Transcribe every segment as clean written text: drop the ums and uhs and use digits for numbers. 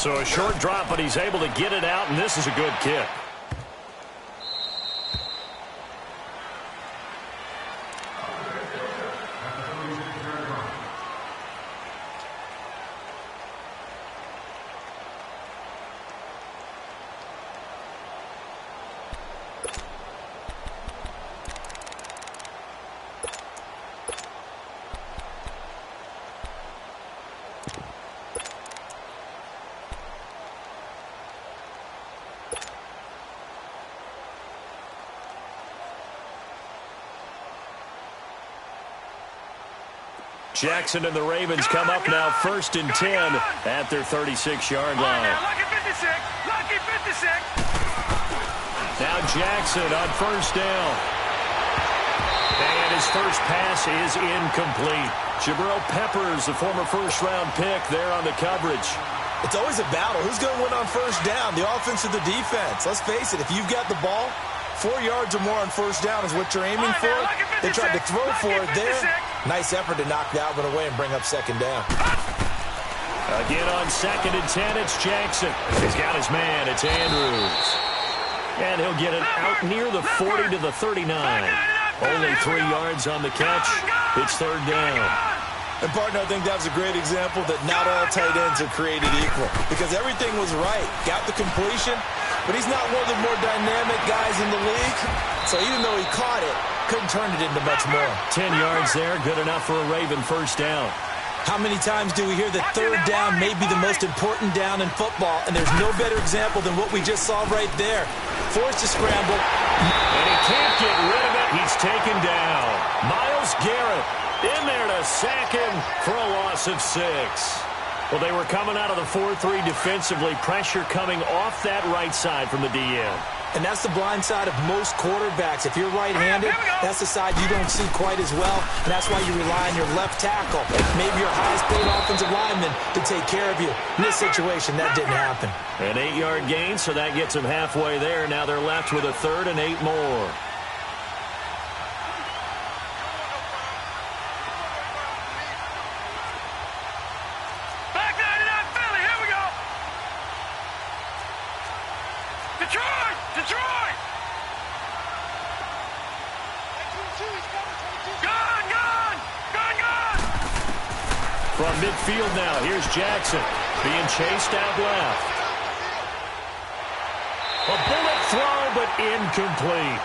So a short drop, but he's able to get it out, and this is a good kick. Jackson and the Ravens come up now 1st and 10 at their 36-yard line. Lucky 56. Lucky 56. Now Jackson on 1st down. And his first pass is incomplete. Jabril Peppers, the former first-round pick, there on the coverage. It's always a battle. Who's going to win on 1st down, the offense or the defense? Let's face it, if you've got the ball, 4 yards or more on 1st down is what you're aiming for. They tried to throw for it there. Nice effort to knock that one away and bring up 2nd down. Again on 2nd and 10, it's Jackson. He's got his man. It's Andrews. And he'll get it out near the 40 to the 39. Only 3 yards on the catch. It's 3rd down. And, partner, I think that was a great example that not all tight ends are created equal. Because everything was right. Got the completion, but he's not one of the more dynamic guys in the league. So even though he caught it, couldn't turn it into much more. 10 yards there, good enough for a Raven 1st down. How many times do we hear that 3rd down may be the most important down in football, and there's no better example than what we just saw right there. Forced to scramble. And he can't get rid of it. He's taken down. Myles Garrett in there to sack him for a loss of 6. Well, they were coming out of the 4-3 defensively. Pressure coming off that right side from the DN. And that's the blind side of most quarterbacks. If you're right-handed, that's the side you don't see quite as well. And that's why you rely on your left tackle, maybe your highest-paid offensive lineman, to take care of you. In this situation, that didn't happen. An 8-yard gain, so that gets them halfway there. Now they're left with a 3rd and 8 more. Detroit! Gone! From midfield now, here's Jackson being chased out left. A bullet throw, but incomplete.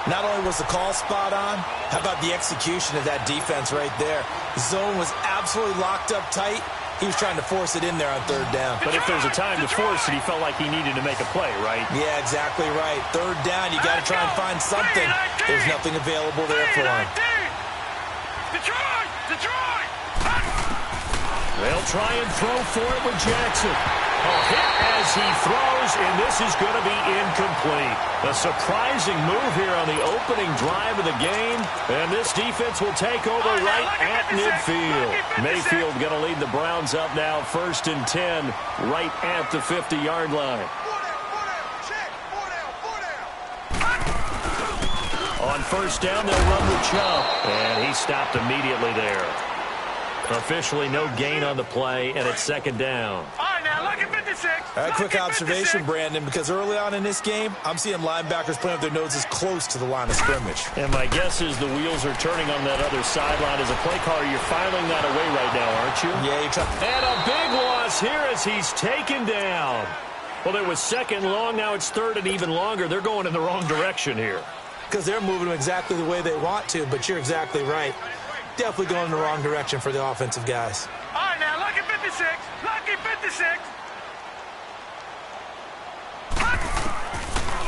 Not only was the call spot on, how about the execution of that defense right there? The zone was absolutely locked up tight. He was trying to force it in there on 3rd down. But if there's a time to force it, he felt like he needed to make a play, right? Yeah, exactly right. 3rd down, you got to try and find something. There's nothing available there for him. Detroit! They'll try and throw for it with Jackson. A hit as he throws, and this is going to be incomplete. A surprising move here on the opening drive of the game, and this defense will take over right at midfield. Mayfield going to lead the Browns up now 1st and 10, right at the 50-yard line. On 1st down, they'll run with Chubb, and he stopped immediately there. Officially no gain on the play, and it's 2nd down. A quick observation, Brandon, because early on in this game, I'm seeing linebackers playing with their noses close to the line of scrimmage. And my guess is the wheels are turning on that other sideline. As a play caller, you're filing that away right now, aren't you? Yeah, you're trying. And a big loss here as he's taken down. Well, it was 2nd long. Now it's 3rd and even longer. They're going in the wrong direction here. Because they're moving them exactly the way they want to, but you're exactly right. Definitely going in the wrong direction for the offensive guys. All right, now, lucky 56. Lucky 56.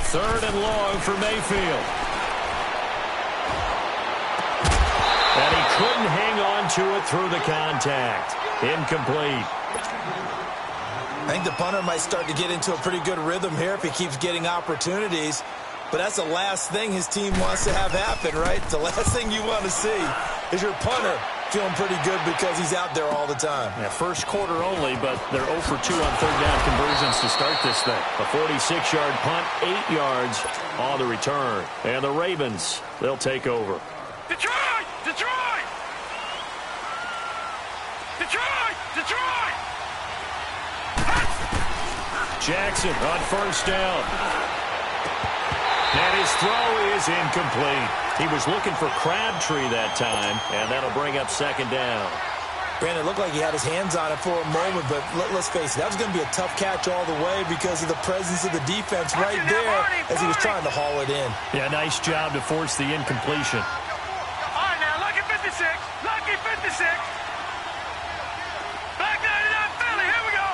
3rd and long for Mayfield. And he couldn't hang on to it through the contact. Incomplete. I think the punter might start to get into a pretty good rhythm here if he keeps getting opportunities. But that's the last thing his team wants to have happen, right? The last thing you want to see is your punter feeling pretty good because he's out there all the time. Yeah, first quarter only, but they're 0 for 2 on 3rd down conversions to start this thing. A 46-yard punt, 8 yards on the return. And the Ravens, they'll take over. Detroit! Jackson on first down. And his throw is incomplete. He was looking for Crabtree that time, and that'll bring up second down. Brandon, it looked like he had his hands on it for a moment, but let's face it, that was going to be a tough catch all the way because of the presence of the defense right there as he was trying to haul it in. Yeah, nice job to force the incompletion. All right, now, lucky 56. Lucky 56. Back 99 Philly. Here we go.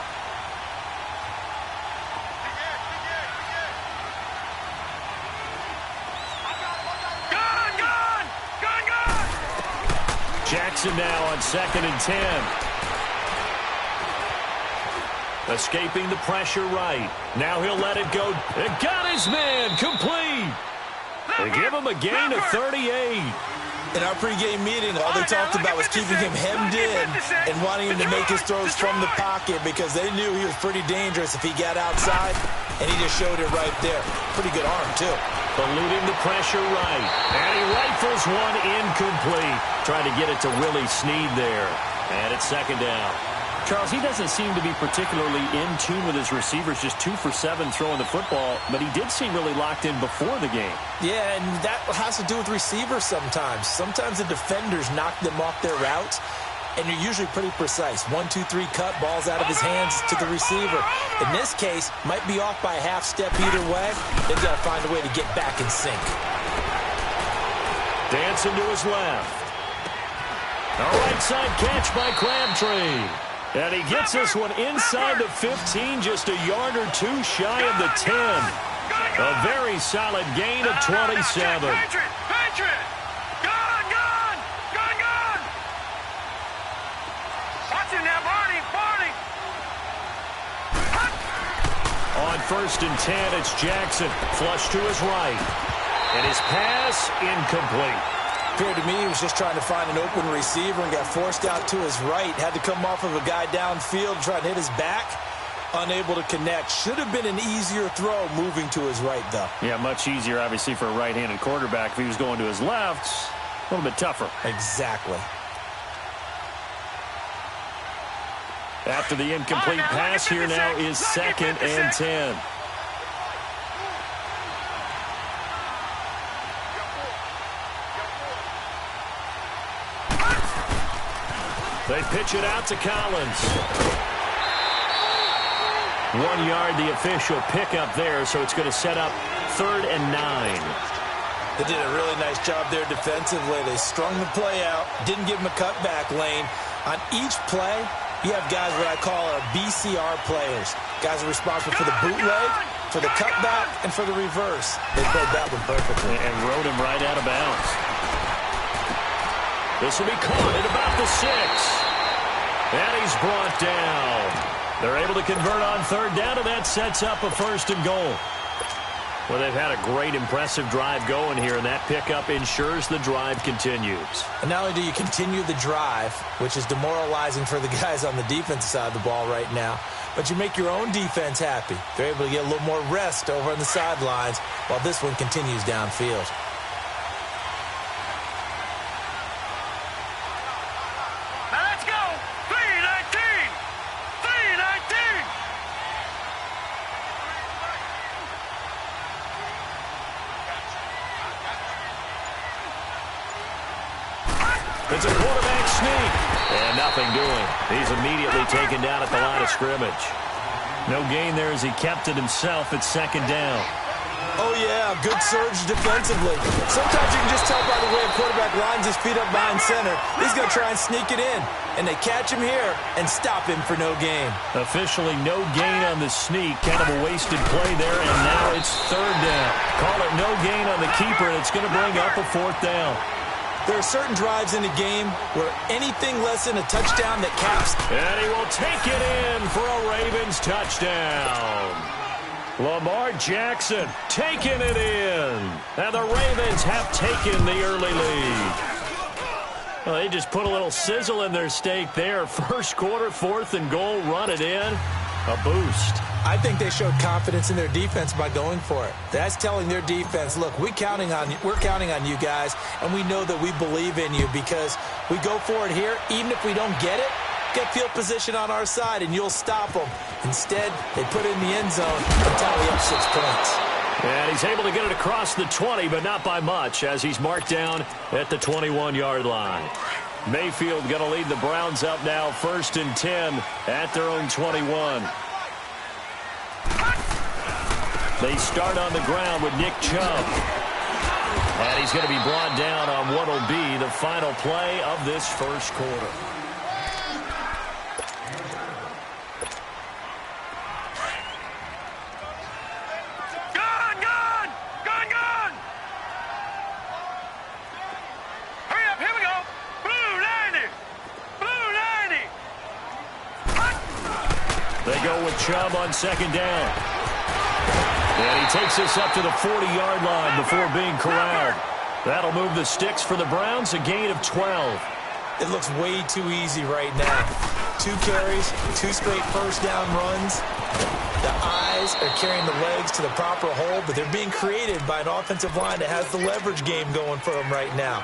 Gone. Jackson now on 2nd and 10. Escaping the pressure right. Now he'll let it go. It got his man complete. They give him a gain of 38. In our pregame meeting, all they talked about was keeping him hemmed in and wanting him to make his throws from the pocket because they knew he was pretty dangerous if he got outside, and he just showed it right there. Pretty good arm, too. Eluding the pressure right. And he rifles one incomplete. Trying to get it to Willie Snead there. And it's second down. Charles, he doesn't seem to be particularly in tune with his receivers, just 2 for 7 throwing the football, but he did seem really locked in before the game. Yeah, and that has to do with receivers sometimes. Sometimes the defenders knock them off their routes, and you're usually pretty precise. 1, 2, 3 cut, balls out of his hands to the receiver. In this case, might be off by a half step either way. They've got to find a way to get back in sync. Dancing to his left. A right side catch by Crabtree. And he gets this one inside the 15, just a yard or two shy of the 10. A very solid gain of 27. Patriot! Gone! Watch him now, Barney! On 1st and 10, it's Jackson. Flush to his right. And his pass incomplete. Appeared to me he was just trying to find an open receiver and got forced out to his right. Had to come off of a guy downfield, trying to hit his back. Unable to connect. Should have been an easier throw moving to his right, though. Yeah, much easier, obviously, for a right-handed quarterback. If he was going to his left, a little bit tougher. Exactly. After the incomplete pass, here now is 2nd and 10. They pitch it out to Collins. 1 yard, the official pickup there, so it's going to set up 3rd and 9. They did a really nice job there defensively. They strung the play out, didn't give him a cutback lane. On each play, you have guys what I call our BCR players. Guys are responsible for the bootleg, for the cutback, and for the reverse. They played that one perfectly. And rode him right out of bounds. This will be caught at about the 6. And he's brought down. They're able to convert on 3rd down, and that sets up a 1st and goal. Well, they've had a great, impressive drive going here, and that pickup ensures the drive continues. And not only do you continue the drive, which is demoralizing for the guys on the defensive side of the ball right now, but you make your own defense happy. They're able to get a little more rest over on the sidelines while this one continues downfield. It's a quarterback sneak. And nothing doing. He's immediately taken down at the line of scrimmage. No gain there as he kept it himself at 2nd down. Oh, yeah, good surge defensively. Sometimes you can just tell by the way a quarterback lines his feet up behind center. He's going to try and sneak it in. And they catch him here and stop him for no gain. Officially no gain on the sneak. Kind of a wasted play there, and now it's 3rd down. Call it no gain on the keeper, and it's going to bring up a 4th down. There are certain drives in a game where anything less than a touchdown that caps. And he will take it in for a Ravens touchdown. Lamar Jackson taking it in. And the Ravens have taken the early lead. Well, they just put a little sizzle in their steak there. First quarter, 4th and goal, run it in. A boost. I think they showed confidence in their defense by going for it. That's telling their defense, look, we're counting on you guys, and we know that we believe in you because we go for it here. Even if we don't get it, get field position on our side, and you'll stop them. Instead, they put it in the end zone and tally up 6 points. And he's able to get it across the 20, but not by much, as he's marked down at the 21-yard line. Mayfield going to lead the Browns up now, 1st and 10 at their own 21. They start on the ground with Nick Chubb. And he's going to be brought down on what will be the final play of this first quarter. Chubb on 2nd down. And he takes this up to the 40-yard line before being corralled. That'll move the sticks for the Browns, a gain of 12. It looks way too easy right now. 2 carries, 2 straight first down runs. The eyes are carrying the legs to the proper hole, but they're being created by an offensive line that has the leverage game going for them right now.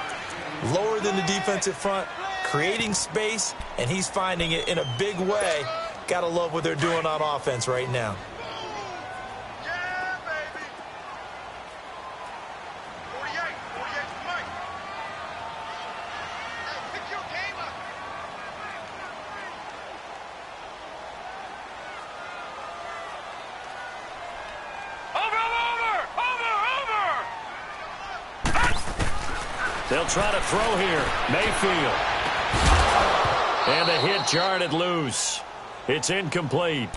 Lower than the defensive front, creating space, and he's finding it in a big way. Gotta love what they're doing on offense right now. Yeah, baby. 48 for Mike. Hey, pick your game up. Over. They'll try to throw here. Mayfield. And the hit jarred it loose. It's incomplete.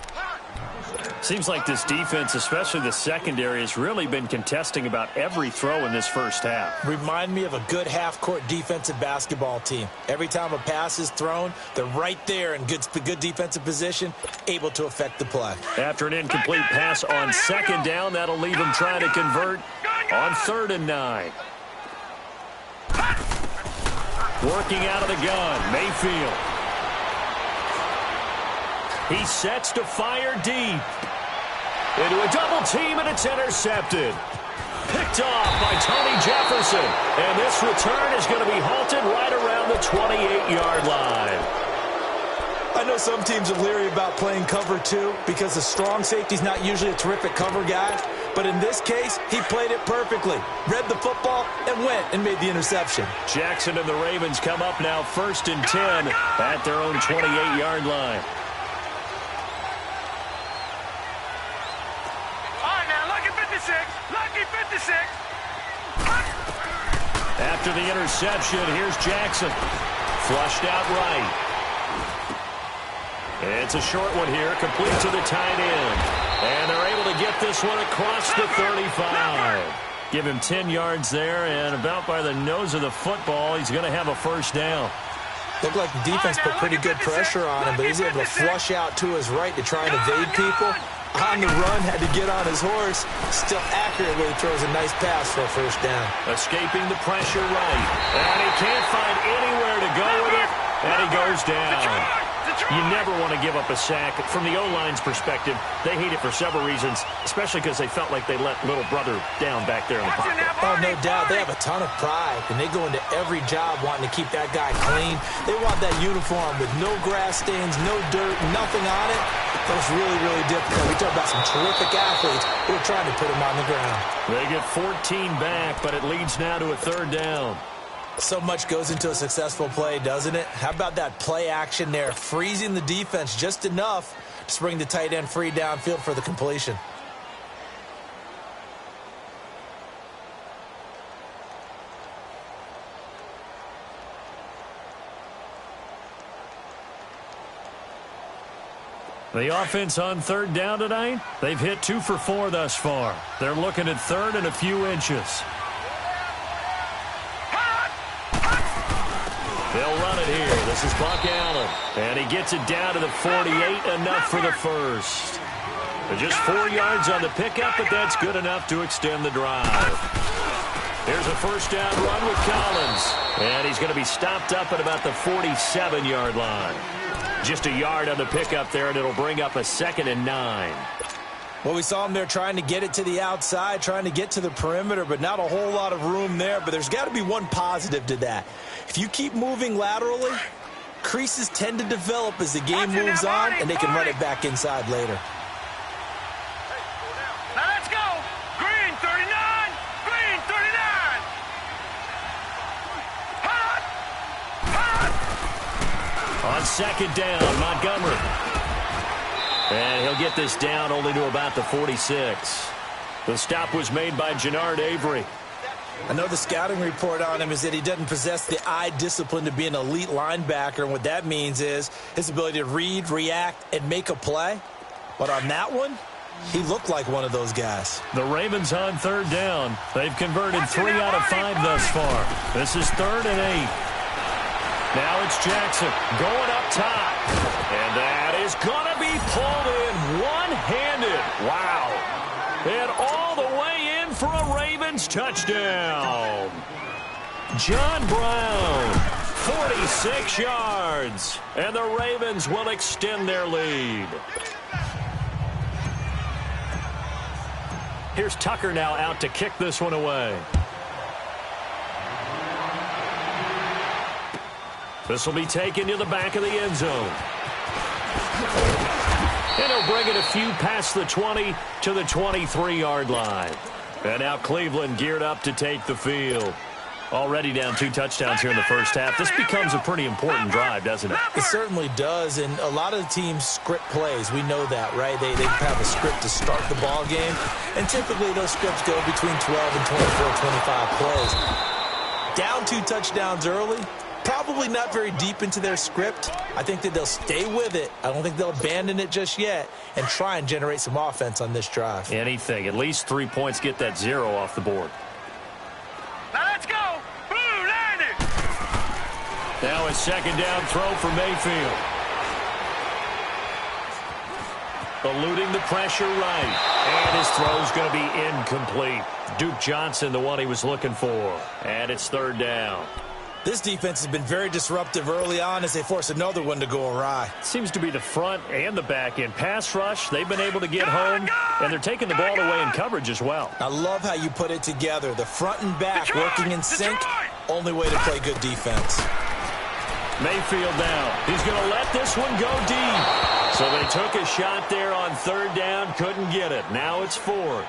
Seems like this defense, especially the secondary, has really been contesting about every throw in this first half. Remind me of a good half-court defensive basketball team. Every time a pass is thrown, they're right there in good defensive position, able to affect the play. After an incomplete pass on 2nd down, that'll leave them trying to convert on 3rd and 9. Working out of the gun, Mayfield. He sets to fire deep. Into a double team, and it's intercepted. Picked off by Tony Jefferson. And this return is going to be halted right around the 28-yard line. I know some teams are leery about playing cover 2 because the strong safety's not usually a terrific cover guy. But in this case, he played it perfectly. Read the football and went and made the interception. Jackson and the Ravens come up now 1st and 10 at their own 28-yard line. Lucky 56. After the interception, here's Jackson. Flushed out right. It's a short one here, complete to the tight end. And they're able to get this one across the 35. Give him 10 yards there, and about by the nose of the football, he's going to have a 1st down. Looked like the defense put pretty good pressure on him, but he's able to flush out to his right to try and evade people. On the run, had to get on his horse. Still accurately throws a nice pass for a 1st down. Escaping the pressure right. And he can't find anywhere to go with it. And he goes down. You never want to give up a sack. From the O-line's perspective, they hate it for several reasons, especially because they felt like they let little brother down back there in the pocket. Oh, no doubt. They have a ton of pride, and they go into every job wanting to keep that guy clean. They want that uniform with no grass stains, no dirt, nothing on it. That's really, really difficult. We talk about some terrific athletes who are trying to put him on the ground. They get 14 back, but it leads now to a 3rd down. So much goes into a successful play, doesn't it? How about that play action there, freezing the defense just enough to bring the tight end free downfield for the completion. The offense on 3rd down tonight, they've hit 2 for 4 thus far. They're looking at 3rd and a few inches. They'll run it here. This is Buck Allen. And he gets it down to the 48, enough for the 1st. Just 4 yards on the pickup, but that's good enough to extend the drive. Here's a 1st down run with Collins. And he's going to be stopped up at about the 47-yard line. Just a yard on the pickup there, and it'll bring up a 2nd and 9. Well, we saw him there trying to get it to the outside, trying to get to the perimeter, but not a whole lot of room there. But there's got to be one positive to that. If you keep moving laterally, creases tend to develop as the game moves on, and they can run it back inside later. Now let's go. Green 39. Green 39. Hot. On second down, Montgomery. And he'll get this down only to about the 46. The stop was made by Jannard Avery. I know the scouting report on him is that he doesn't possess the eye discipline to be an elite linebacker, and what that means is his ability to read, react, and make a play. But on that one, he looked like one of those guys. The Ravens on third down. They've converted 3 out of 5 thus far. This is 3rd and 8. Now it's Jackson going up top. And that is going to be pulled in one-handed. Wow. And all the way in for a Ravens touchdown. John Brown, 46 yards. And the Ravens will extend their lead. Here's Tucker now out to kick this one away. This will be taken to the back of the end zone. And he'll bring it a few past the 20 to the 23-yard line. And now Cleveland geared up to take the field. Already down 2 touchdowns here in the first half. This becomes a pretty important drive, doesn't it? It certainly does, and a lot of the teams script plays. We know that, right? They have a script to start the ball game, and typically those scripts go between 12 and 24, 25 plays. Down 2 touchdowns early, probably not very deep into their script. I think that they'll stay with it. I don't think they'll abandon it just yet and try and generate some offense on this drive. Anything. At least 3 points, get that 0 off the board. Now let's go. Blue landed. Now a second down throw for Mayfield. Eluding the pressure right. And his throw's going to be incomplete. Duke Johnson, the one he was looking for. And it's 3rd down. This defense has been very disruptive early on as they force another one to go awry. Seems to be the front and the back end. Pass rush, they've been able to get home, and they're taking the ball away in coverage as well. I love how you put it together. The front and back working in sync, only way to play good defense. Mayfield now. He's going to let this one go deep. So they took a shot there on 3rd down, couldn't get it. Now it's 4th.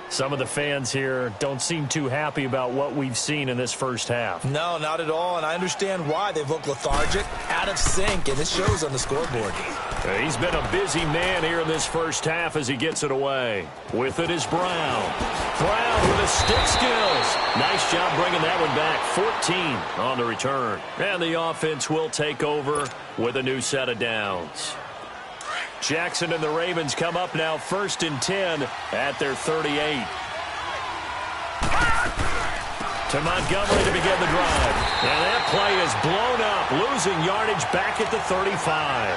Some of the fans here don't seem too happy about what we've seen in this first half. No, not at all, and I understand why. They've looked lethargic, out of sync, and it shows on the scoreboard. He's been a busy man here in this first half as he gets it away. With it is Brown. Brown with his stick skills. Nice job bringing that one back. 14 on the return. And the offense will take over with a new set of downs. Jackson and the Ravens come up now 1st and 10 at their 38. To Montgomery to begin the drive. And that play is blown up, losing yardage back at the 35.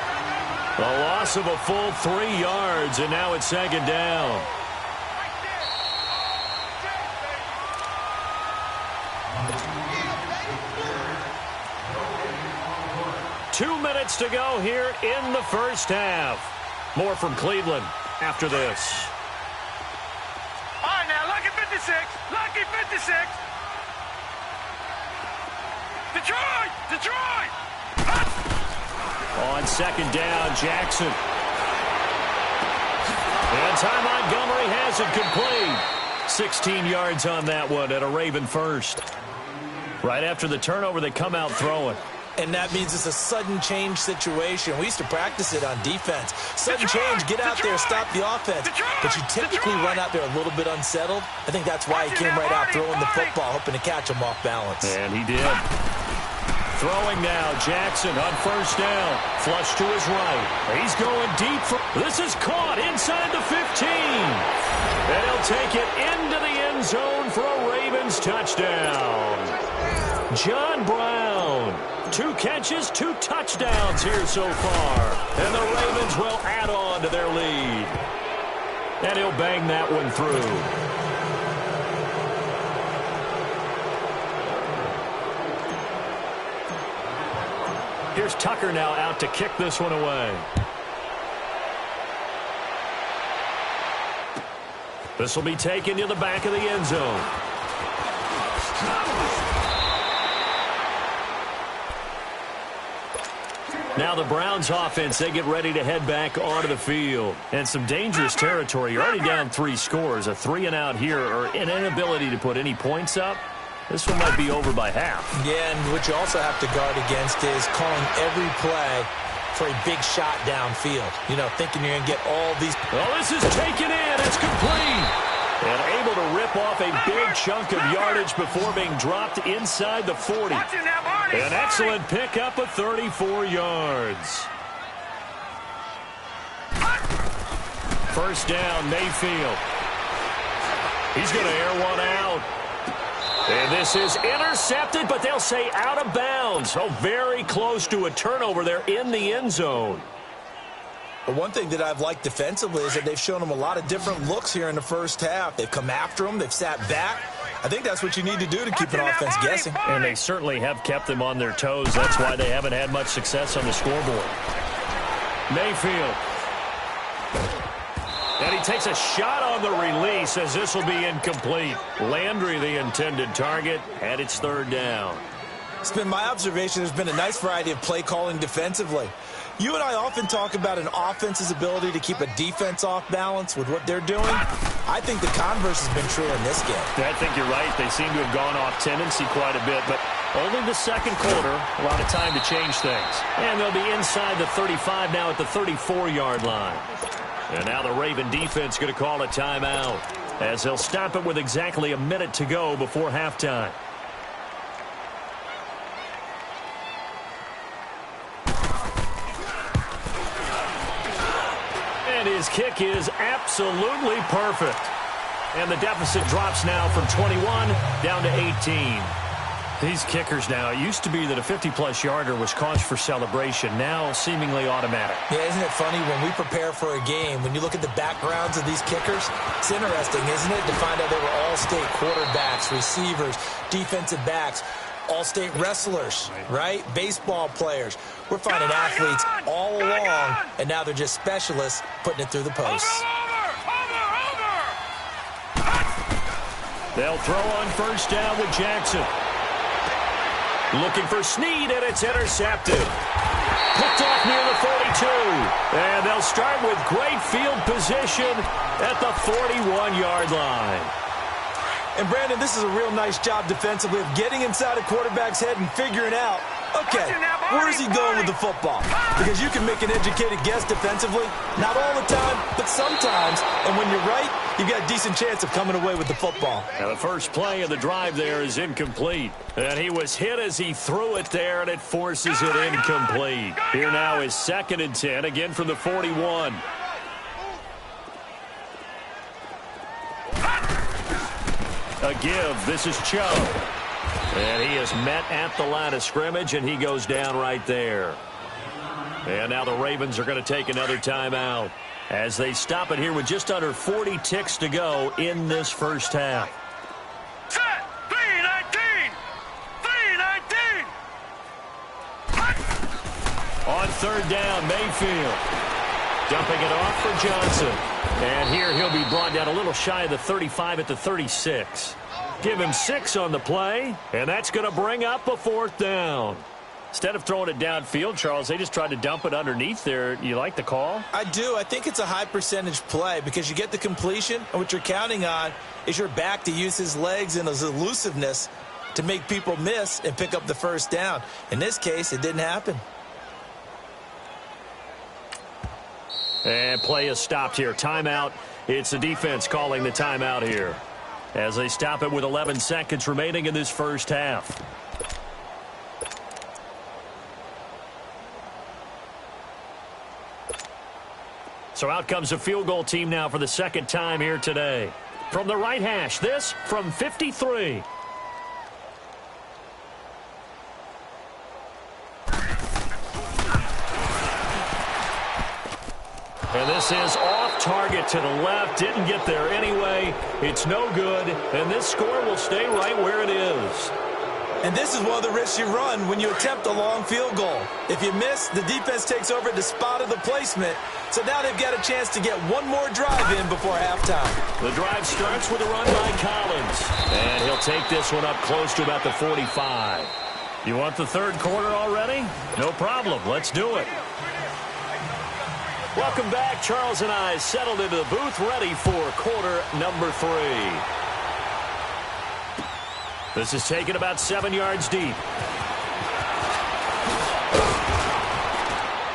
A loss of a full 3 yards, and now it's 2nd down. Two minutes to go here in the first half. More from Cleveland after this. All right, now, lucky 56. Lucky 56. Detroit! Detroit! On 2nd down, Jackson. And Ty Montgomery has it complete. 16 yards on that one at a Raven first. Right after the turnover, they come out throwing. And that means it's a sudden change situation. We used to practice it on defense. Sudden change, get out there, stop the offense. But you typically run out there a little bit unsettled. I think that's why he came right out throwing the football, hoping to catch him off balance. And he did. Throwing now, Jackson on 1st down. Flush to his right. He's going deep. This is caught inside the 15. And he'll take it into the end zone for a Ravens touchdown. John Brown. 2 catches, 2 touchdowns here so far. And the Ravens will add on to their lead. And he'll bang that one through. Here's Tucker now out to kick this one away. This will be taken to the back of the end zone. Now the Browns offense, they get ready to head back onto the field. And some dangerous territory. You're already down 3 scores. A 3-and-out here, or an inability to put any points up. This one might be over by half. Yeah, and what you also have to guard against is calling every play for a big shot downfield. You know, thinking you're going to get all these. Well, this is taken in. It's complete. And able to rip off a big chunk of yardage before being dropped inside the 40. An excellent pickup of 34 yards. First down, Mayfield. He's going to air one out. And this is intercepted, but they'll say out of bounds. Oh, very close to a turnover there in the end zone. But one thing that I've liked defensively is that they've shown them a lot of different looks here in the first half. They've come after them. They've sat back. I think that's what you need to do to keep an offense guessing. And they certainly have kept them on their toes. That's why they haven't had much success on the scoreboard. Mayfield. And he takes a shot on the release as this will be incomplete. Landry, the intended target, and it's third down. It's been my observation there's been a nice variety of play calling defensively. You and I often talk about an offense's ability to keep a defense off balance with what they're doing. I think the converse has been true in this game. I think you're right. They seem to have gone off tendency quite a bit, but only the second quarter, a lot of time to change things. And they'll be inside the 35 now at the 34-yard line. And now the Raven defense going to call a timeout as they'll stop it with exactly a minute to go before halftime. And his kick is absolutely perfect. And the deficit drops now from 21 down to 18. These kickers now, it used to be that a 50-plus yarder was cause for celebration, now seemingly automatic. Yeah, isn't it funny when we prepare for a game, when you look at the backgrounds of these kickers, it's interesting, isn't it, to find out they were all-state quarterbacks, receivers, defensive backs, all-state wrestlers, right? Baseball players. We're finding athletes all along, and now they're just specialists putting it through the posts. They'll throw on first down with Jackson. Looking for Snead, and it's intercepted. Picked off near the 42. And they'll start with great field position at the 41-yard line. And, Brandon, this is a real nice job defensively of getting inside a quarterback's head and figuring out, okay, where is he going with the football? Because you can make an educated guess defensively, not all the time, but sometimes. And when you're right, you've got a decent chance of coming away with the football. Now the first play of the drive there is incomplete. And he was hit as he threw it there, and it forces it incomplete. Here now is 2nd and 10, again from the 41. A give. This is Chubb. And he is met at the line of scrimmage, and he goes down right there. And now the Ravens are going to take another timeout as they stop it here with just under 40 ticks to go in this first half. Set! 3-19! 3-19! On third down, Mayfield. Dumping it off for Johnson. And here he'll be brought down a little shy of the 35 at the 36. Give him 6 on the play, and that's going to bring up a 4th down. Instead of throwing it downfield, Charles, they just tried to dump it underneath there. You like the call? I do. I think it's a high percentage play because you get the completion, and what you're counting on is your back to use his legs and his elusiveness to make people miss and pick up the first down. In this case, it didn't happen. And play is stopped here. Timeout. It's the defense calling the timeout here as they stop it with 11 seconds remaining in this first half. So out comes a field goal team now for the second time here today. From the right hash, this from 53. And this is off target to the left. Didn't get there anyway. It's no good. And this score will stay right where it is. And this is one of the risks you run when you attempt a long field goal. If you miss, the defense takes over at the spot of the placement. So now they've got a chance to get one more drive in before halftime. The drive starts with a run by Collins. And he'll take this one up close to about the 45. You want the third quarter already? No problem. Let's do it. Welcome back. Charles and I settled into the booth, ready for quarter number 3. This is taken about 7 yards deep.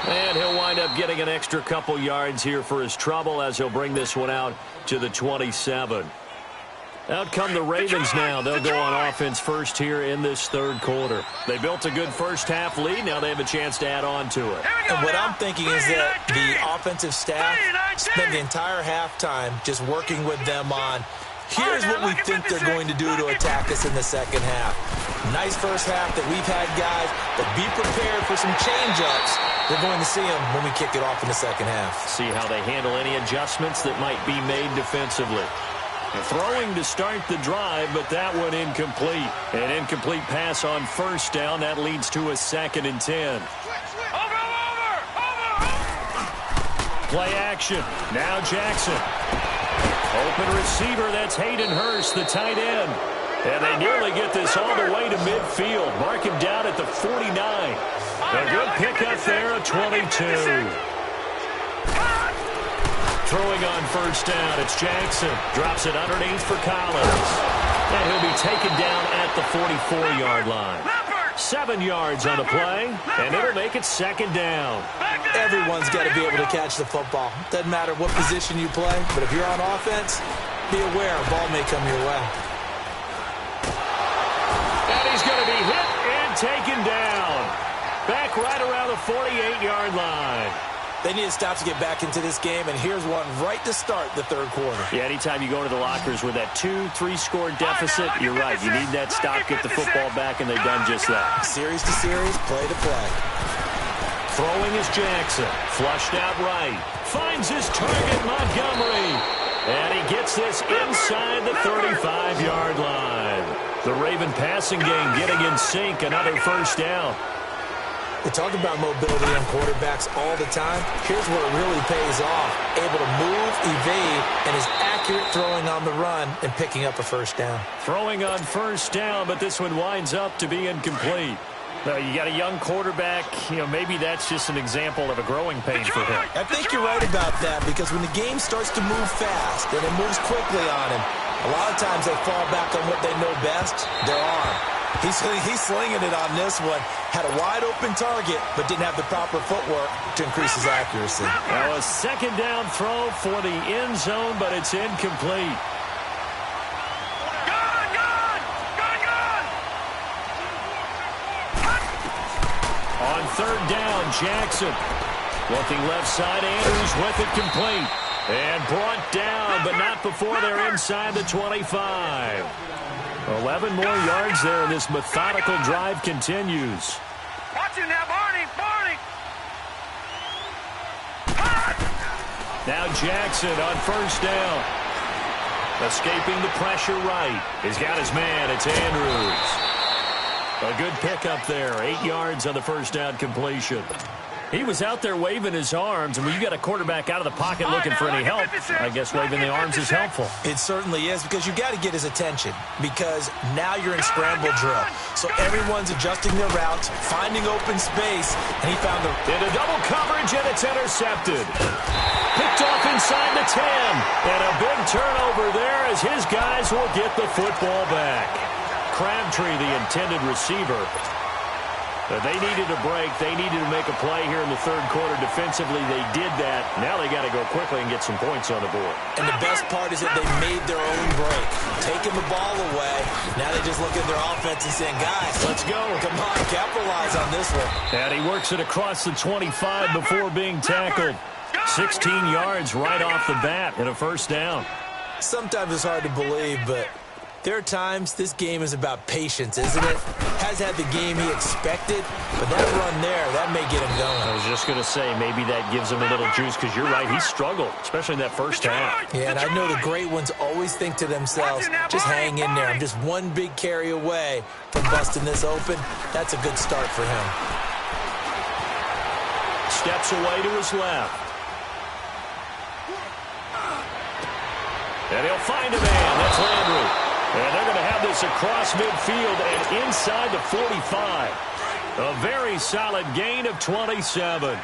And he'll wind up getting an extra couple yards here for his trouble as he'll bring this one out to the 27. Out come the Ravens now. They'll go on offense first here in this third quarter. They built a good first half lead. Now they have a chance to add on to it. And what I'm thinking is that the offensive staff spent the entire halftime just working with them on, here's what we think they're going to do to attack us in the second half. Nice first half that we've had, guys, but be prepared for some change-ups. We're going to see them when we kick it off in the second half. See how they handle any adjustments that might be made defensively. Throwing to start the drive, but that one incomplete. An incomplete pass on first down. That leads to a 2nd and 10. Play action. Now Jackson. Open receiver. That's Hayden Hurst, the tight end. And they nearly get this all the way to midfield. Mark him down at the 49. A good pickup there, a 22. Throwing on first down, it's Jackson. Drops it underneath for Collins. And he'll be taken down at the 44-yard line. 7 yards on the play, and it'll make it 2nd down. Everyone's got to be able to catch the football. Doesn't matter what position you play, but if you're on offense, be aware a ball may come your way. And he's going to be hit and taken down. Back right around the 48-yard line. They need to stop to get back into this game, and here's one right to start the third quarter. Yeah, anytime you go into the lockers with that 2-3 score deficit, you're right. You need that stop, get the football back, and they've done just that. Series to series, play to play. Throwing is Jackson. Flushed out right. Finds his target, Montgomery. And he gets this inside the 35-yard line. The Raven passing game getting in sync. Another first down. We talk about mobility on quarterbacks all the time. Here's where it really pays off. Able to move, evade, and is accurate throwing on the run and picking up a first down. Throwing on first down, but this one winds up to be incomplete. Now, you got a young quarterback. Maybe that's just an example of a growing pain for him. I think you're right about that, because when the game starts to move fast and it moves quickly on him, a lot of times they fall back on what they know best, their arm. He's slinging it on this one. Had a wide-open target, but didn't have the proper footwork to increase his accuracy. Now a 2nd down throw for the end zone, but it's incomplete. On 3rd down, Jackson. Looking left side, Andrews with it complete. And brought down, but not before they're inside the 25. 11 more yards there, and this methodical drive continues. Watch him now, Barney! Now Jackson on first down. Escaping the pressure right. He's got his man. It's Andrews. A good pickup there. 8 yards on the first down completion. He was out there waving his arms, and when you got a quarterback out of the pocket looking for any help, I guess waving the arms is helpful. It certainly is, because you got to get his attention, because now you're in scramble drill. So everyone's adjusting their routes, finding open space, and he found into double coverage, and it's intercepted. Picked off inside the 10, and a big turnover there as his guys will get the football back. Crabtree, the intended receiver. They needed a break. They needed to make a play here in the third quarter. Defensively, they did that. Now they got to go quickly and get some points on the board. And the best part is that they made their own break. Taking the ball away. Now they just look at their offense and saying, guys, let's go. Come on, capitalize on this one. And he works it across the 25 before being tackled. 16 yards right off the bat and a first down. Sometimes it's hard to believe, but there are times this game is about patience, isn't it? Has had the game he expected, but that run there, that may get him going. I was just going to say, maybe that gives him a little juice, because you're right, he struggled, especially in that first half. Yeah, and I know the great ones always think to themselves, just hang in there. I'm just one big carry away from busting this open. That's a good start for him. Steps away to his left. And he'll find a man. That's Landry. And they're going to have this across midfield and inside the 45. A very solid gain of 27.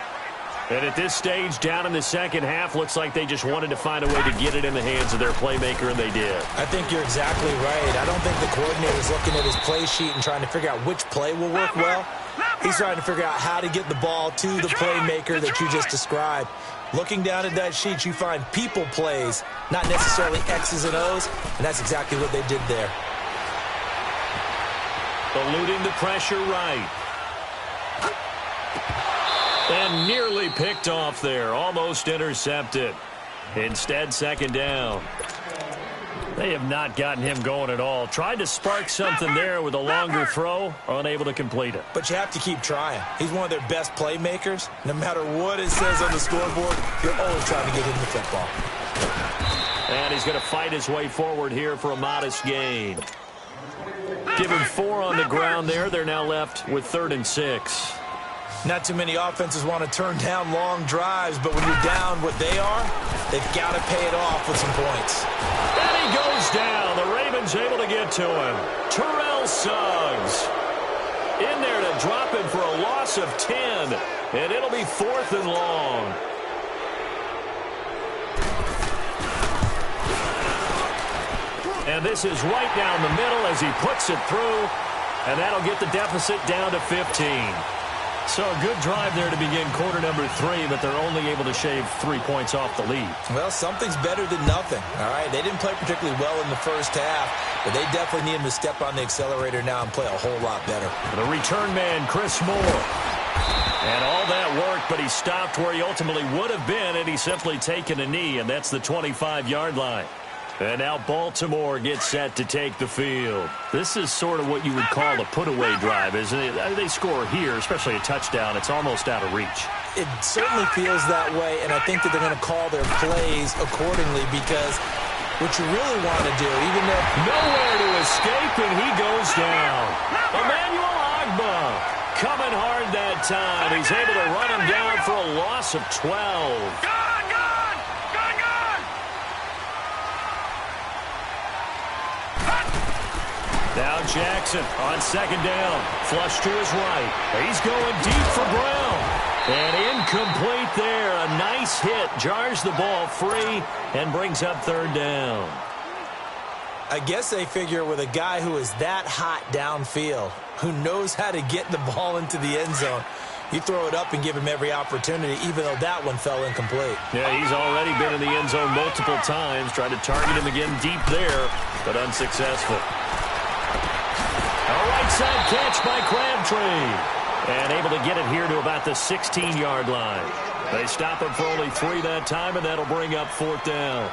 And at this stage, down in the second half, looks like they just wanted to find a way to get it in the hands of their playmaker, and they did. I think you're exactly right. I don't think the coordinator's looking at his play sheet and trying to figure out which play will work well. He's trying to figure out how to get the ball to the playmaker that you just described. Looking down at that sheet, you find people plays, not necessarily X's and O's, and that's exactly what they did there. Eluding the pressure right. And nearly picked off there. Almost intercepted. Instead, second down. They have not gotten him going at all. Tried to spark something there with a longer throw. Unable to complete it. But you have to keep trying. He's one of their best playmakers. No matter what it says on the scoreboard, you're always trying to get him the football. And he's going to fight his way forward here for a modest gain. Give him 4 on the ground there. They're now left with 3rd and 6. Not too many offenses want to turn down long drives, but when you're down what they are, they've got to pay it off with some points. And he goes down. The Ravens able to get to him. Terrell Suggs in there to drop him for a loss of 10, and it'll be 4th and long. And this is right down the middle as he puts it through, and that'll get the deficit down to 15. So a good drive there to begin quarter number 3, but they're only able to shave 3 points off the lead. Well, something's better than nothing, all right? They didn't play particularly well in the first half, but they definitely need him to step on the accelerator now and play a whole lot better. The return man, Chris Moore. And all that worked, but he stopped where he ultimately would have been, and he's simply taken a knee, and that's the 25-yard line. And now Baltimore gets set to take the field. This is sort of what you would call a put-away drive, isn't it? They score here, especially a touchdown. It's almost out of reach. It certainly feels that way, and I think that they're going to call their plays accordingly because what you really want to do, even though... Nowhere to escape, and he goes down. Emmanuel Ogbah coming hard that time. He's able to run him down for a loss of 12. Now Jackson on second down. Flush to his right. He's going deep for Brown. And incomplete there. A nice hit. Jars the ball free and brings up 3rd down. I guess they figure with a guy who is that hot downfield, who knows how to get the ball into the end zone, you throw it up and give him every opportunity, even though that one fell incomplete. Yeah, he's already been in the end zone multiple times. Tried to target him again deep there, but unsuccessful. A right side catch by Crabtree. And able to get it here to about the 16-yard line. They stop him for only 3 that time, and that'll bring up 4th down.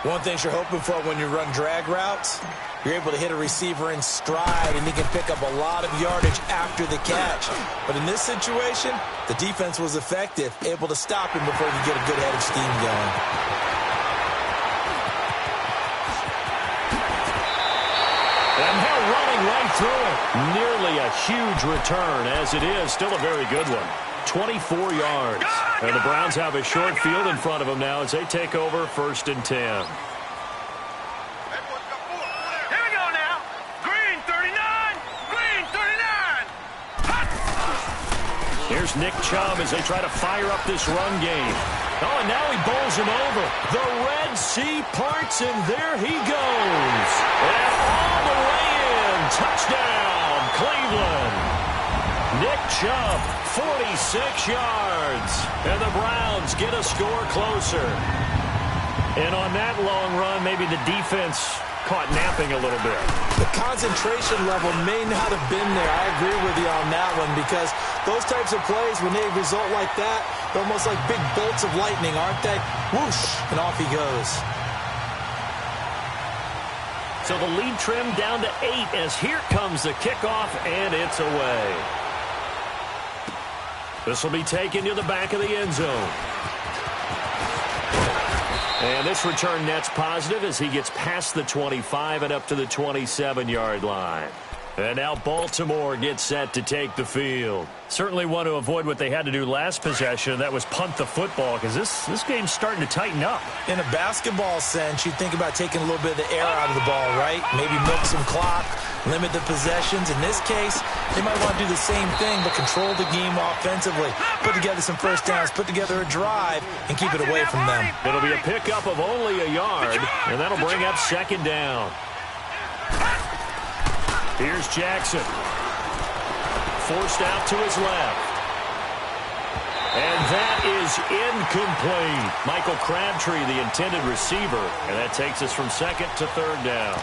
One thing you're hoping for when you run drag routes, you're able to hit a receiver in stride, and he can pick up a lot of yardage after the catch. But in this situation, the defense was effective, able to stop him before he could get a good head of steam going. And they're running right through it. Nearly a huge return, as it is. Still a very good one. 24 yards. And the Browns have a short field in front of them now as they take over 1st and 10. Here we go now. Green 39. Green 39. Here's Nick Chubb as they try to fire up this run game. Oh, and now he bowls him over. The Red Sea parts, and there he goes. And all the way in. Touchdown, Cleveland. Nick Chubb, 46 yards. And the Browns get a score closer. And on that long run, maybe the defense caught napping a little bit. The concentration level may not have been there. I agree with you on that one because those types of plays, when they result like that, they're almost like big bolts of lightning, aren't they? Whoosh, and off he goes. So the lead trimmed down to 8 as here comes the kickoff, and it's away. This will be taken to the back of the end zone. And this return net's positive as he gets past the 25 and up to the 27-yard line. And now Baltimore gets set to take the field. Certainly want to avoid what they had to do last possession. That was punt the football, because this game's starting to tighten up. In a basketball sense, you think about taking a little bit of the air out of the ball, right? Maybe milk some clock, limit the possessions. In this case, they might want to do the same thing, but control the game offensively. Put together some first downs, put together a drive, and keep it away from them. It'll be a pickup of only a yard, and that'll bring up second down. Here's Jackson. Forced out to his left. And that is incomplete. Michael Crabtree, the intended receiver. And that takes us from second to third down.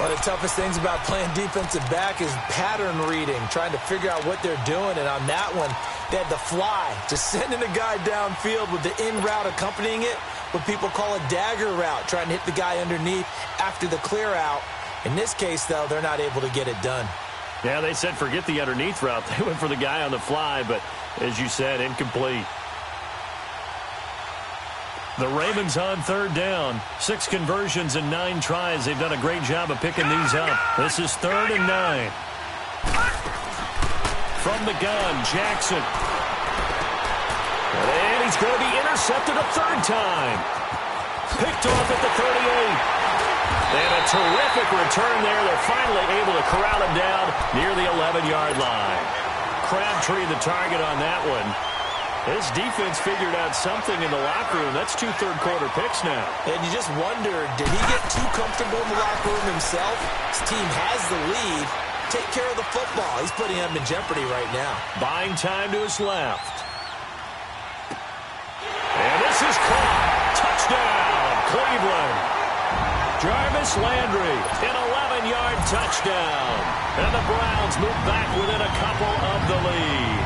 One of the toughest things about playing defensive back is pattern reading, trying to figure out what they're doing. And on that one, they had the fly, just sending a guy downfield with the in route accompanying it, what people call a dagger route, trying to hit the guy underneath after the clear out. In this case, though, they're not able to get it done. Yeah, they said forget the underneath route. They went for the guy on the fly, but as you said, incomplete. The Ravens on third down. 6 conversions and 9 tries. They've done a great job of picking these up. This is 3rd and 9. From the gun, Jackson. And he's going to be intercepted a third time. Picked off at the 38. And a terrific return there. They're finally able to corral him down near the 11-yard line. Crabtree the target on that one. This defense figured out something in the locker room. That's 2 third-quarter picks now. And you just wonder, did he get too comfortable in the locker room himself? His team has the lead. Take care of the football. He's putting them in jeopardy right now. Buying time to his left. And this is caught. Touchdown, Cleveland. Jarvis Landry, an 11-yard touchdown. And the Browns move back within a couple of the lead.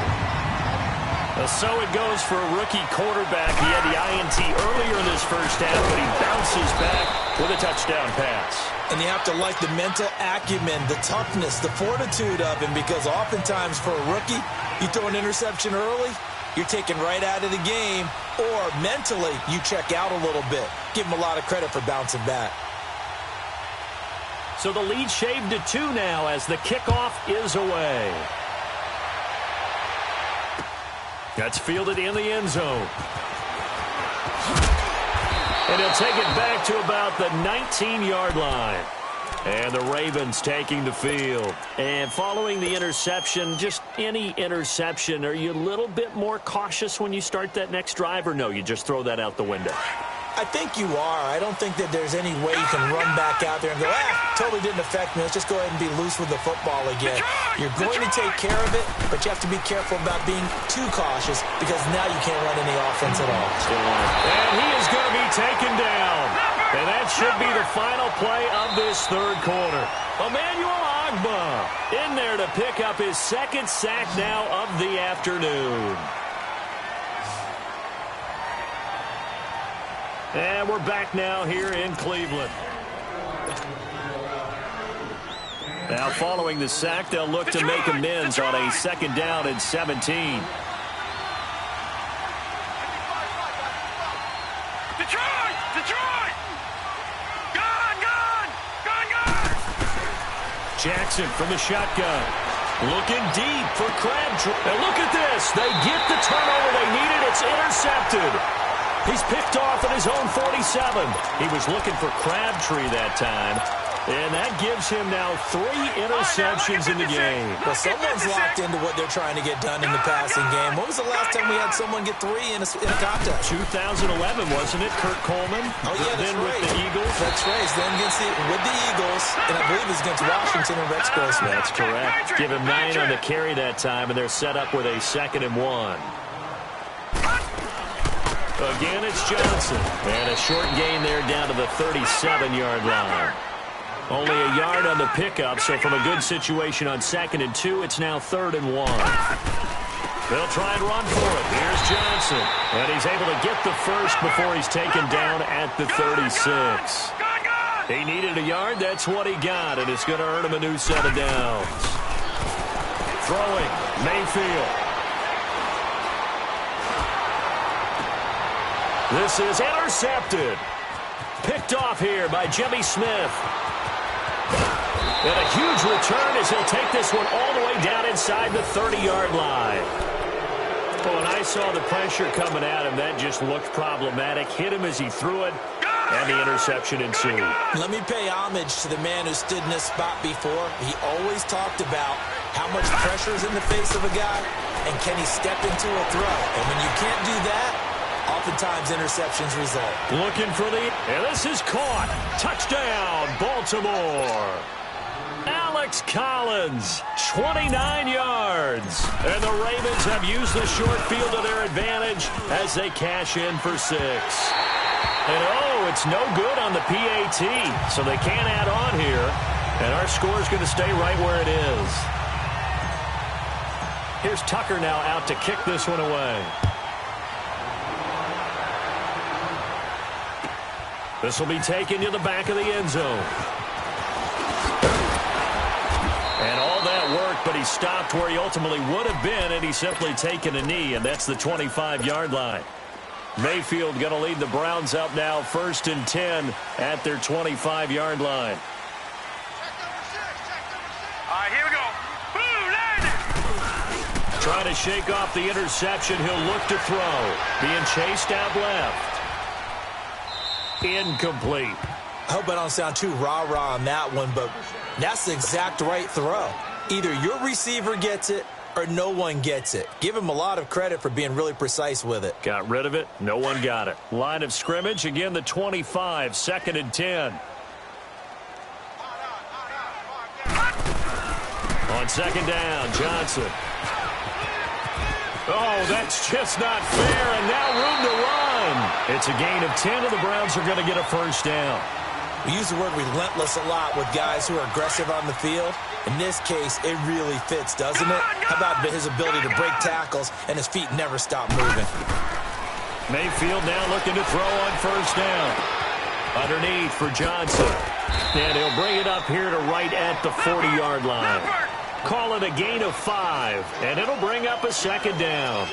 So it goes for a rookie quarterback. He had the INT earlier in this first half, but he bounces back with a touchdown pass. And you have to like the mental acumen, the toughness, the fortitude of him, because oftentimes for a rookie, you throw an interception early, you're taken right out of the game, or mentally you check out a little bit. Give him a lot of credit for bouncing back. So the lead shaved to 2 now as the kickoff is away. That's fielded in the end zone. And he'll take it back to about the 19-yard line. And the Ravens taking the field. And following the interception, just any interception, are you a little bit more cautious when you start that next drive, or no, you just throw that out the window? I think you are. I don't think that there's any way you can run back out there and go, totally didn't affect me. Let's just go ahead and be loose with the football again. You're going to take care of it, but you have to be careful about being too cautious, because now you can't run any offense at all. And he is going to be taken down. And that should be the final play of this third quarter. Emmanuel Ogbah in there to pick up his 2nd sack now of the afternoon. And we're back now here in Cleveland. Now following the sack, they'll look to make amends on a 2nd down and 17. Detroit! Detroit! Gone! Jackson from the shotgun. Looking deep for Crabtree. And look at this. They get the turnover they needed. It's intercepted. He's picked off at his own 47. He was looking for Crabtree that time. And that gives him now 3 interceptions in the game. Well, someone's locked into what they're trying to get done in the passing game. When was the last time we had someone get 3 in a contest? 2011, wasn't it? Kurt Coleman? Oh, yeah, that's then right. with the Eagles. That's right. Then with the Eagles, and I believe it's against Washington and Rex Grossman. That's correct. Give him 9 on the carry that time, and they're set up with a 2nd and 1. Again, it's Johnson. And a short gain there down to the 37-yard line. Only a yard on the pickup, so from a good situation on 2nd and 2, it's now 3rd and 1. They'll try and run for it. Here's Johnson. And he's able to get the first before he's taken down at the 36. He needed a yard. That's what he got, and it's going to earn him a new set of downs. Throwing, Mayfield. This is intercepted. Picked off here by Jimmy Smith. And a huge return as he'll take this one all the way down inside the 30-yard line. Well, when I saw the pressure coming at him, that just looked problematic. Hit him as he threw it, and the interception ensued. Let me pay homage to the man who stood in this spot before. He always talked about how much pressure is in the face of a guy, and can he step into a throw. And when you can't do that, oftentimes interceptions result. Looking for and this is caught. Touchdown, Baltimore. Alex Collins, 29 yards. And the Ravens have used the short field to their advantage as they cash in for 6. And it's no good on the PAT, so they can't add on here. And our score is going to stay right where it is. Here's Tucker now out to kick this one away. This will be taken to the back of the end zone. And all that work, but he stopped where he ultimately would have been, and he's simply taken a knee, and that's the 25-yard line. Mayfield going to lead the Browns up now, 1st and 10 at their 25-yard line. All right, here we go. Boom, landed. Trying to shake off the interception. He'll look to throw. Being chased out left. Incomplete. I hope I don't sound too rah-rah on that one, but that's the exact right throw. Either your receiver gets it or no one gets it. Give him a lot of credit for being really precise with it. Got rid of it. No one got it. Line of scrimmage, again the 25, 2nd and 10. On 2nd down, Johnson. Oh, that's just not fair, and now room to run. It's a gain of 10, and the Browns are going to get a 1st down. We use the word relentless a lot with guys who are aggressive on the field. In this case, it really fits, doesn't it? How about his ability to break tackles and his feet never stop moving? Mayfield now looking to throw on 1st down. Underneath for Johnson. And he'll bring it up here to right at the 40-yard line. Call it a gain of 5, and it'll bring up a 2nd down.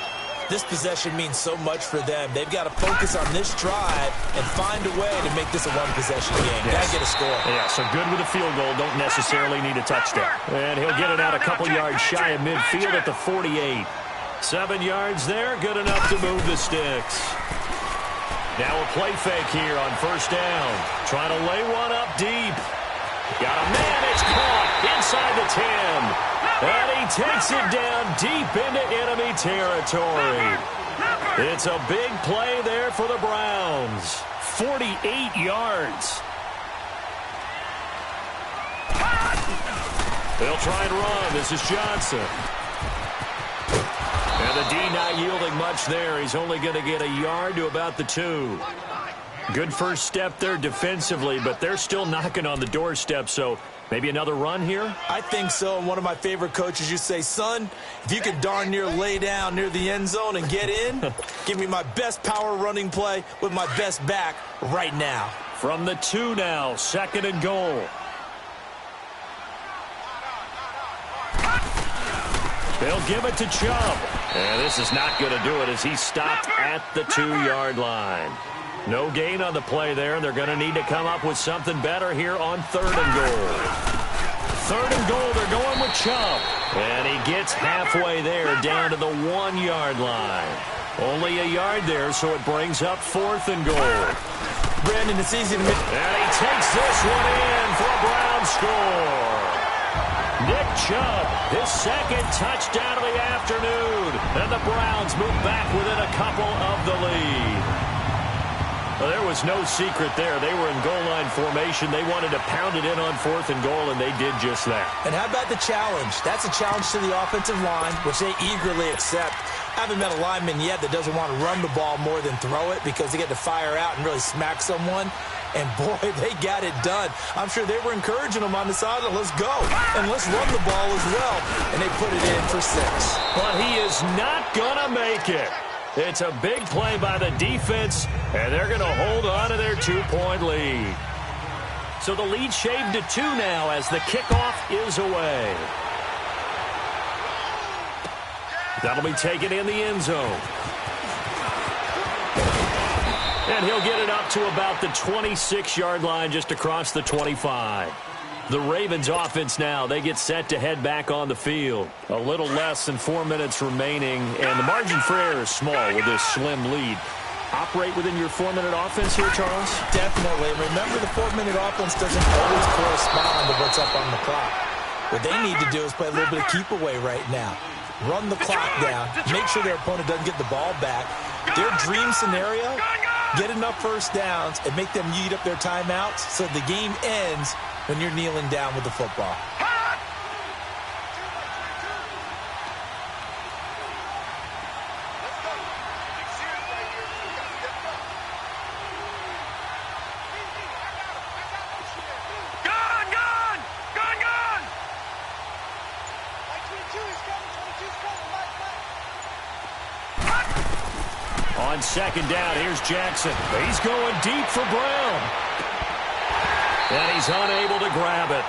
This possession means so much for them. They've got to focus on this drive and find a way to make this a one-possession game. Yes. Got to get a score. Yeah, so good with a field goal. Don't necessarily need a touchdown. And he'll get it out a couple yards shy of midfield at the 48. 7 yards there, good enough to move the sticks. Now a play fake here on 1st down. Trying to lay one up deep. Got a man, it's caught inside the 10. And he takes it down deep into enemy territory. It's a big play there for the Browns. 48 yards. They'll try and run. This is Johnson. And the D not yielding much there. He's only going to get a yard to about the 2. Good first step there defensively, but they're still knocking on the doorstep, so maybe another run here? I think so. And one of my favorite coaches used to say, son, if you could darn near lay down near the end zone and get in, give me my best power running play with my best back right now. From the 2 now, 2nd and goal. They'll give it to Chubb. And this is not going to do it as he stopped at the 2-yard line. No gain on the play there. They're going to need to come up with something better here on 3rd and goal. 3rd and goal, they're going with Chubb. And he gets halfway there down to the 1-yard line. Only a yard there, so it brings up 4th and goal. Brandon, it's easy to make. And he takes this one in for a Brown score. Nick Chubb, his 2nd touchdown of the afternoon. And the Browns move back within a couple of the lead. Well, there was no secret there. They were in goal line formation. They wanted to pound it in on 4th and goal, and they did just that. And how about the challenge? That's a challenge to the offensive line, which they eagerly accept. I haven't met a lineman yet that doesn't want to run the ball more than throw it because they get to fire out and really smack someone. And, boy, they got it done. I'm sure they were encouraging them on the sideline. Let's go. And let's run the ball as well. And they put it in for 6. But he is not going to make it. It's a big play by the defense, and they're going to hold on to their 2-point lead. So the lead shaved to 2 now as the kickoff is away. That'll be taken in the end zone. And he'll get it up to about the 26-yard line just across the 25. The Ravens offense now, they get set to head back on the field. A little less than 4 minutes remaining, and the margin for error is small with this slim lead. Operate within your 4-minute offense here, Charles? Definitely. Remember, the 4-minute offense doesn't always correspond to what's up on the clock. What they need to do is play a little bit of keep away right now. Run the clock down. Make sure their opponent doesn't get the ball back. Their dream scenario, get enough first downs and make them eat up their timeouts so the game ends when you're kneeling down with the football. On second down, here's Jackson. He's going deep for Brown. And he's unable to grab it.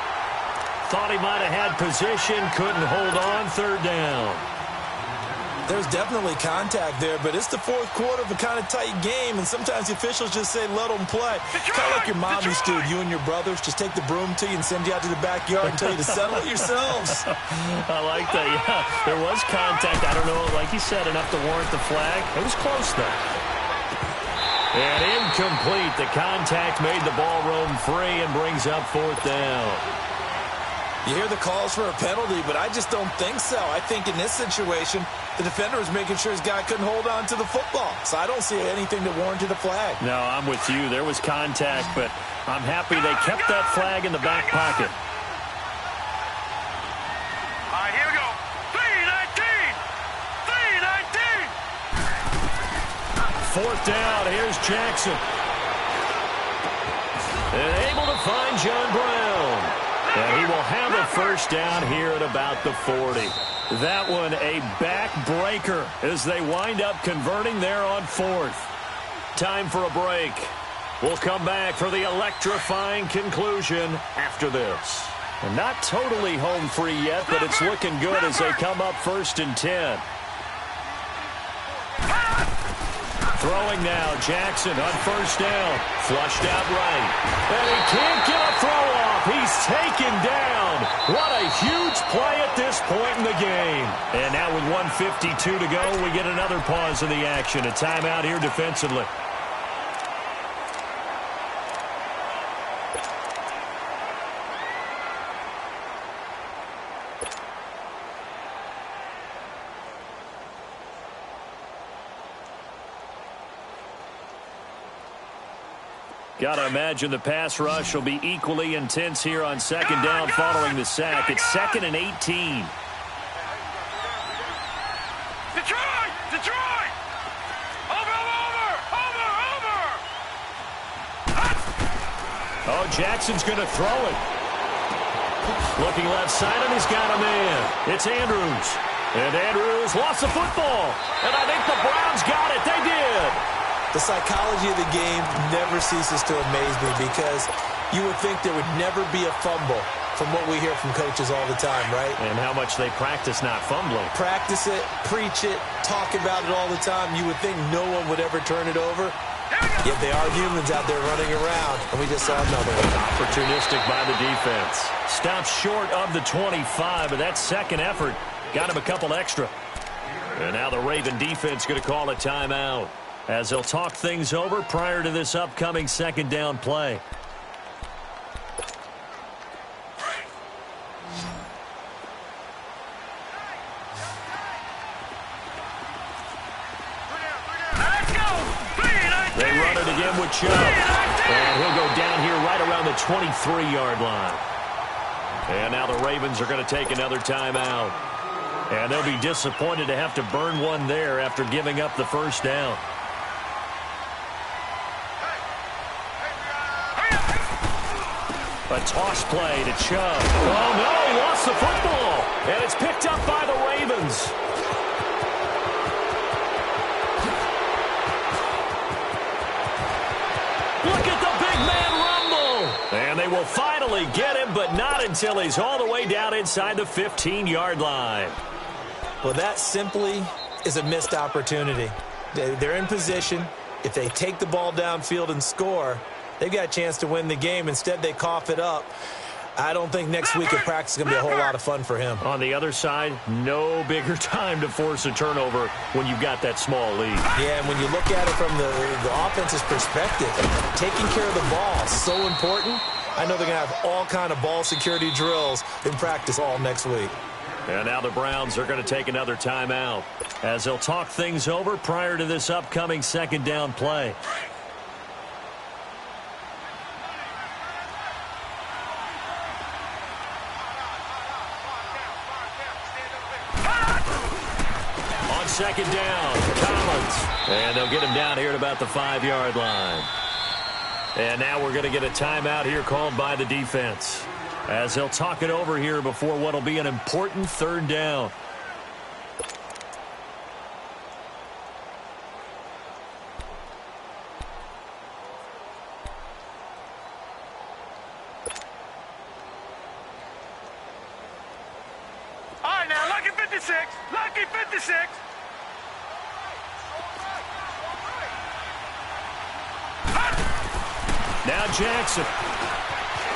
Thought he might have had position, couldn't hold on, third down. There's definitely contact there, but it's the fourth quarter of a kind of tight game, and sometimes the officials just say, let them play. Kind of like your mom used to, you and your brothers just take the broom to you and send you out to the backyard and tell you to settle it yourselves. I like that, yeah. There was contact. I don't know, like you said, enough to warrant the flag. It was close, though. And incomplete. The contact made the ball roam free and brings up fourth down. You hear the calls for a penalty, but I just don't think so. I think in this situation, the defender was making sure his guy couldn't hold on to the football. So I don't see anything that warranted a flag. No, I'm with you. There was contact, but I'm happy they kept that flag in the back pocket. All right, here we go. 3-19. 3-19. Fourth down. Here's Jackson. And able to find John Brown. And he will have a first down here at about the 40. That one a backbreaker as they wind up converting there on fourth. Time for a break. We'll come back for the electrifying conclusion after this. And not totally home free yet, but it's looking good as they come up 1st and 10. Throwing now, Jackson on first down. Flushed out right. And he can't get a throw off. He's taken down. What a huge play at this point in the game. And now with 1:52 to go, we get another pause in the action. A timeout here defensively. Got to imagine the pass rush will be equally intense here on second down following the sack. It's 2nd and 18. Detroit! Detroit! Over! Oh, Jackson's going to throw it. Looking left side, and he's got a man. It's Andrews. And Andrews lost the football. And I think the Browns got it. They did. The psychology of the game never ceases to amaze me because you would think there would never be a fumble from what we hear from coaches all the time, right? And how much they practice not fumbling. Practice it, preach it, talk about it all the time. You would think no one would ever turn it over. Yet they are humans out there running around, and we just saw another one. Opportunistic by the defense. Stops short of the 25, but that second effort got him a couple extra. And now the Raven defense going to call a timeout as they'll talk things over prior to this upcoming second down play. They run it again with Chubb. And he'll go down here right around the 23-yard line. And now the Ravens are going to take another timeout. And they'll be disappointed to have to burn one there after giving up the first down. A toss play to Chubb. Oh, no, he lost the football. And it's picked up by the Ravens. Look at the big man rumble. And they will finally get him, but not until he's all the way down inside the 15-yard line. Well, that simply is a missed opportunity. They're in position. If they take the ball downfield and score, they've got a chance to win the game. Instead, they cough it up. I don't think next week at practice is going to be a whole lot of fun for him. On the other side, no bigger time to force a turnover when you've got that small lead. Yeah, and when you look at it from the offense's perspective, taking care of the ball is so important. I know they're going to have all kind of ball security drills in practice all next week. And now the Browns are going to take another timeout as they'll talk things over prior to this upcoming second down play. Second down, Collins. And they'll get him down here at about the 5-yard line. And now we're going to get a timeout here called by the defense as they'll talk it over here before what will be an important third down. All right, now, lucky 56. Lucky 56. Now Jackson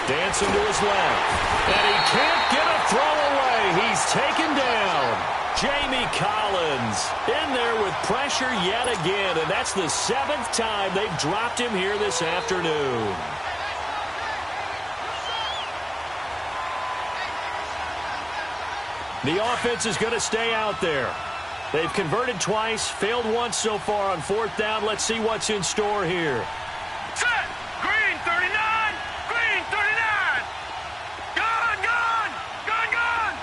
dancing to his left. And he can't get a throw away. He's taken down. Jamie Collins in there with pressure yet again. And that's the 7th time they've dropped him here this afternoon. The offense is going to stay out there. They've converted twice, failed once so far on 4th down. Let's see what's in store here. Set. Green 39. Green 39. Gone, gone. Gone, gone.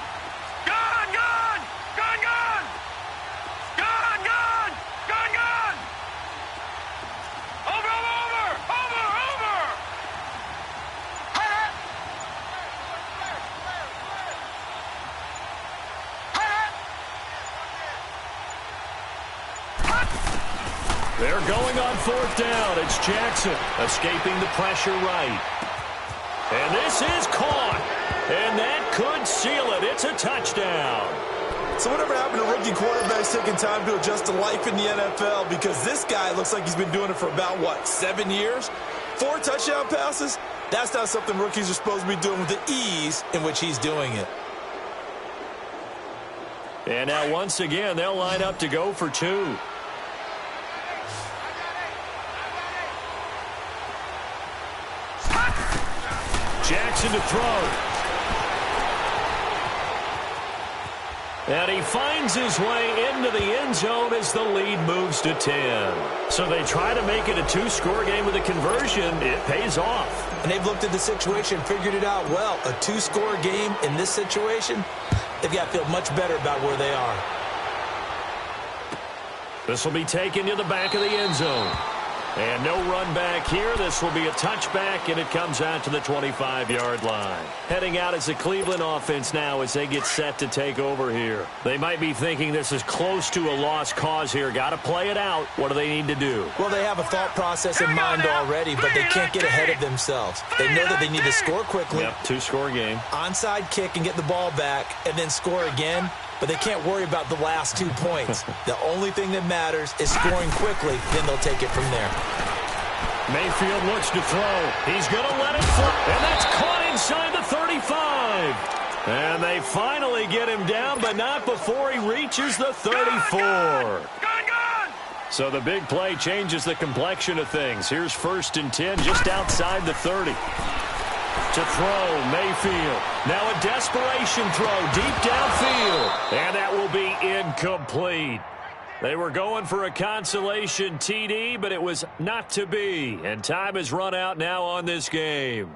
Gone, gone. Gone, gone. Gone, gone. Gone, gone. Over, over, over, over. Hey, They're going on 4th down. It's Jackson escaping the pressure right. And this is caught. And that could seal it. It's a touchdown. So whatever happened to rookie quarterbacks taking time to adjust to life in the NFL? Because this guy looks like he's been doing it for about, 7 years? 4 touchdown passes? That's not something rookies are supposed to be doing with the ease in which he's doing it. And now once again, they'll line up to go for 2. Jackson to throw. And he finds his way into the end zone as the lead moves to 10. So they try to make it a 2-score game with a conversion. It pays off. And they've looked at the situation, figured it out well. A 2-score game in this situation, they've got to feel much better about where they are. This will be taken to the back of the end zone. And no run back here. This will be a touchback, and it comes out to the 25-yard line. Heading out as the Cleveland offense now as they get set to take over here. They might be thinking this is close to a lost cause here. Got to play it out. What do they need to do? Well, they have a thought process in mind already, but they can't get ahead of themselves. They know that they need to score quickly. Yep, 2-score game. Onside kick and get the ball back, and then score again. But they can't worry about the last 2 points. The only thing that matters is scoring quickly, then they'll take it from there. Mayfield looks to throw. He's going to let it fly. And that's caught inside the 35. And they finally get him down, but not before he reaches the 34. So the big play changes the complexion of things. Here's 1st and 10 just outside the 30. To throw, Mayfield. Now a desperation throw deep downfield. And that will be incomplete. They were going for a consolation TD, but it was not to be. And time has run out now on this game.